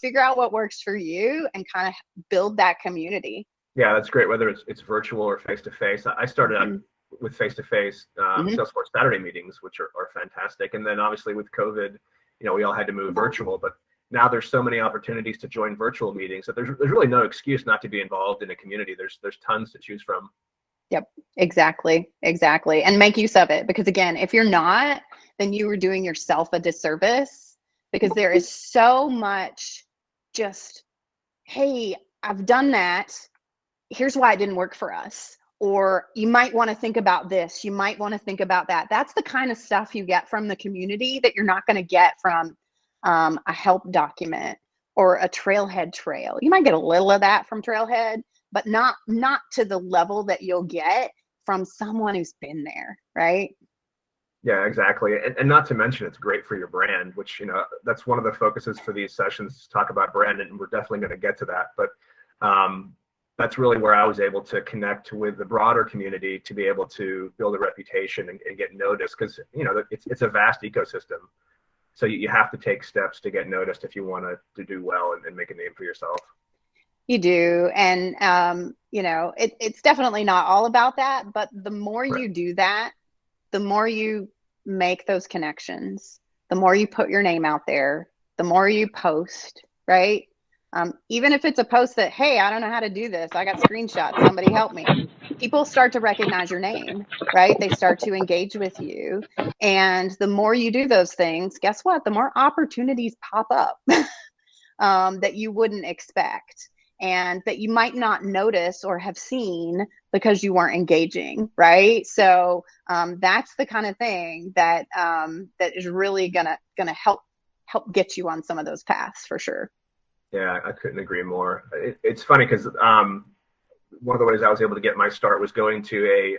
figure out what works for you and kind of build that community. Yeah, that's great. Whether it's virtual or face-to-face. I started out with face-to-face Salesforce Saturday meetings, which are fantastic. And then obviously with COVID, we all had to move virtual, but now there's so many opportunities to join virtual meetings that there's really no excuse not to be involved in a community. There's tons to choose from. Yep, exactly. And make use of it, because again, if you're not, then you are doing yourself a disservice, because there is so much just, hey, I've done that. Here's why it didn't work for us. Or you might want to think about this. You might want to think about that. That's the kind of stuff you get from the community that you're not going to get from a help document or a Trailhead trail. You might get a little of that from Trailhead, but not to the level that you'll get from someone who's been there, right? Yeah, exactly. And not to mention, it's great for your brand, which, that's one of the focuses for these sessions, to talk about brand, and we're definitely going to get to that. But that's really where I was able to connect with the broader community to be able to build a reputation and get noticed, because, it's a vast ecosystem. So you have to take steps to get noticed if you want to do well and make a name for yourself. You do. And, it's definitely not all about that, but the more you do that, the more you make those connections, the more you put your name out there, the more you post, right? Even if it's a post that, hey, I don't know how to do this, I got screenshots, somebody help me. People start to recognize your name, right? They start to engage with you. And the more you do those things, guess what? The more opportunities pop up that you wouldn't expect, and that you might not notice or have seen because you weren't engaging, right? So that's the kind of thing that that is really gonna help get you on some of those paths for sure. Yeah, I couldn't agree more. It's funny because one of the ways I was able to get my start was going to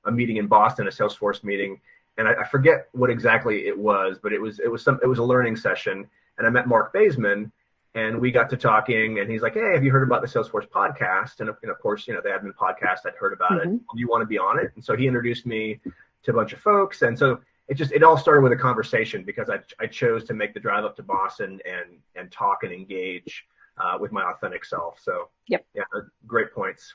a meeting in Boston, a Salesforce meeting, and I forget what exactly it was, but it was a learning session, and I met Mark Baseman. And we got to talking, and he's like, hey, have you heard about the Salesforce podcast? And of course, the admin podcast, I'd heard about it. Do you want to be on it? And so he introduced me to a bunch of folks. And so it all started with a conversation, because I chose to make the drive up to Boston and talk and engage with my authentic self. So yeah, great points.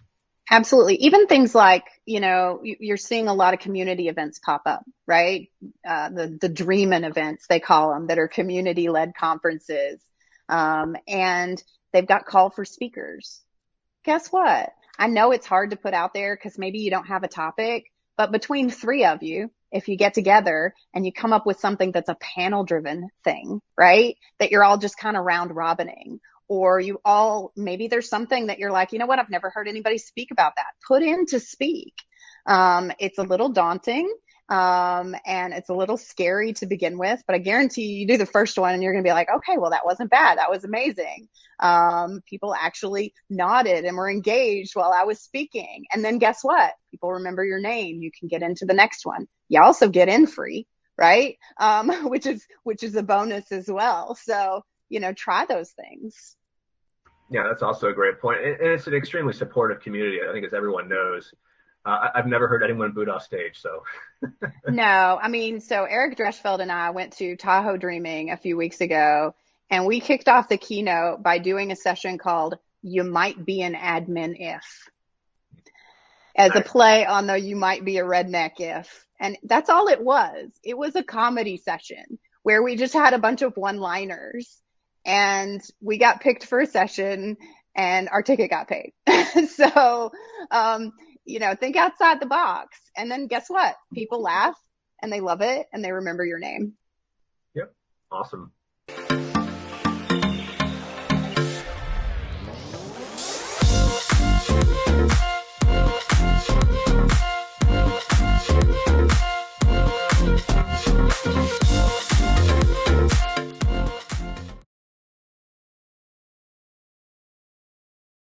Absolutely. Even things like, you're seeing a lot of community events pop up, right? The Dreamin' events, they call them, that are community-led conferences. And they've got call for speakers. Guess what? I know it's hard to put out there because maybe you don't have a topic, but between three of you, if you get together and you come up with something that's a panel driven thing, right? That you're all just kind of round robining, or maybe there's something that you're like, you know what? I've never heard anybody speak about that. Put in to speak. It's a little daunting. And it's a little scary to begin with, but I guarantee you do the first one and you're going to be like, okay, well, that wasn't bad. That was amazing. People actually nodded and were engaged while I was speaking. And then guess what? People remember your name. You can get into the next one. You also get in free, right? Which is a bonus as well. So, try those things. Yeah, that's also a great point. And it's an extremely supportive community, I think, as everyone knows. I've never heard anyone boot off stage, so. No, so Eric Dreschfeld and I went to Tahoe Dreaming a few weeks ago, and we kicked off the keynote by doing a session called You Might Be an Admin If, as a play on the You Might Be a Redneck If. And that's all it was. It was a comedy session where we just had a bunch of one-liners, and we got picked for a session, and our ticket got paid. So, think outside the box. And then guess what? People laugh and they love it and they remember your name. Yep. Awesome.